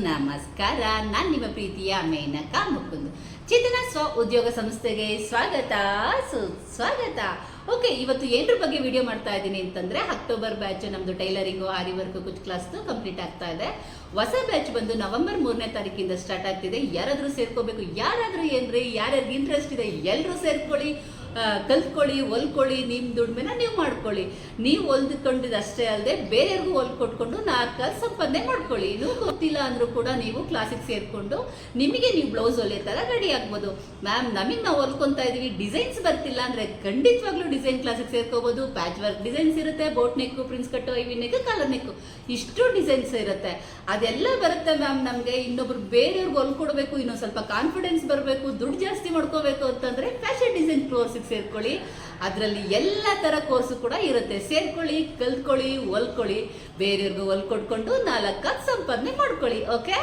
ನಮಸ್ಕಾರ. ನಾನು ನಿಮ್ಮ ಪ್ರೀತಿಯ ಮೇನಕಾ ಮುಕುಂದ್. ಚೇತನ ಸ್ವ ಉದ್ಯೋಗ ಸಂಸ್ಥೆಗೆ ಸುಸ್ವಾಗತ. ಓಕೆ, ಇವತ್ತು ಏನರ ಬಗ್ಗೆ ವಿಡಿಯೋ ಮಾಡ್ತಾ ಇದ್ದೀನಿ ಅಂತಂದ್ರೆ, ಅಕ್ಟೋಬರ್ ಬ್ಯಾಚ್ ನಮ್ದು ಟೈಲರಿಂಗು, ಆರಿ ವರ್ಕ್, ಕುಚ್ ಕ್ಲಾಸ್ ಕಂಪ್ಲೀಟ್ ಆಗ್ತಾ ಇದೆ. ಹೊಸ ಬ್ಯಾಚ್ ಬಂದು ನವೆಂಬರ್ 3ನೇ ತಾರೀಕಿಂದ ಸ್ಟಾರ್ಟ್ ಆಗ್ತಿದೆ. ಯಾರಾದ್ರೂ ಸೇರ್ಕೋಬೇಕು, ಯಾರಾದ್ರೂ ಏನ್ರಿ, ಯಾರ್ಯಾರಿಗೆ ಇಂಟ್ರೆಸ್ಟ್ ಇದೆ ಎಲ್ಲರೂ ಸೇರ್ಕೊಳ್ಳಿ, ಕಲ್ತ್ಕೊಳ್ಳಿ, ಹೊಲ್ಕೊಳ್ಳಿ. ನಿಮ್ಮ ದುಡ್ಮೆನ ನೀವು ಮಾಡ್ಕೊಳ್ಳಿ. ನೀವು ಹೊಲ್ದುಕೊಂಡಿದ್ದು ಅಷ್ಟೇ ಅಲ್ಲದೆ ಬೇರೆಯವ್ರಿಗೂ ಹೊಲ್ಕೊಟ್ಕೊಂಡು 4 ಕಾಸು ಸಂಪಾದನೆ ಮಾಡ್ಕೊಳ್ಳಿ. ನೀವು ಗೊತ್ತಿಲ್ಲ ಅಂದ್ರೂ ಕೂಡ ನೀವು ಕ್ಲಾಸಿಗೆ ಸೇರ್ಕೊಂಡು ನಿಮಗೆ ನೀವು ಬ್ಲೌಸ್ ಹೊಲಿಯೋ ಥರ ರೆಡಿ ಆಗ್ಬೋದು. ಮ್ಯಾಮ್, ನಾವು ಹೊಲ್ಕೊತಾ ಇದೀವಿ, ಡಿಸೈನ್ಸ್ ಬರ್ತಿಲ್ಲ ಅಂದ್ರೆ ಖಂಡಿತವಾಗ್ಲೂ ಡಿಸೈನ್ ಕ್ಲಾಸಿಗೆ ಸೇರ್ಕೋಬಹುದು. ಪ್ಯಾಚ್ ವರ್ಕ್ ಡಿಸೈನ್ಸ್ ಇರುತ್ತೆ, ಬೋಟ್ ನೆಕ್ಕು, ಪ್ರಿನ್ಸ್ ಕಟ್ಟು, ಐವಿ ನೆಕ್, ಕಾಲರ್ ನೆಕ್ಕು, ಇಷ್ಟು ಡಿಸೈನ್ಸ್ ಇರುತ್ತೆ. ಅದೆಲ್ಲ ಬರುತ್ತೆ ಮ್ಯಾಮ್. ನಮಗೆ ಇನ್ನೊಬ್ರು ಬೇರೆಯವ್ರಿಗೆ ಹೊಲ್ಕೊಡ್ಬೇಕು, ಇನ್ನೊಂದು ಸ್ವಲ್ಪ ಕಾನ್ಫಿಡೆನ್ಸ್ ಬರಬೇಕು, ದುಡ್ಡು ಜಾಸ್ತಿ ಮಾಡ್ಕೋಬೇಕು ಅಂತಂದ್ರೆ ಫ್ಯಾಷನ್ ಡಿಸೈನ್ ಕೋರ್ಸಿಗೆ ಸೇರ್ಕೊಳ್ಳಿ. ಅದರಲ್ಲಿ ಎಲ್ಲ ತರ ಕೋರ್ಸು ಕೂಡ ಇರುತ್ತೆ. ಸೇರ್ಕೊಳ್ಳಿ, ಕಲ್ತ್ಕೊಳ್ಳಿ, ಹೊಲ್ಕೊಳ್ಳಿ, ಬೇರೆಯವ್ರಿಗೂ ಹೊಲ್ಕೊಟ್ಕೊಂಡು 4 ಕಾಸು ಸಂಪಾದನೆ ಮಾಡ್ಕೊಳ್ಳಿ. ಓಕೆ.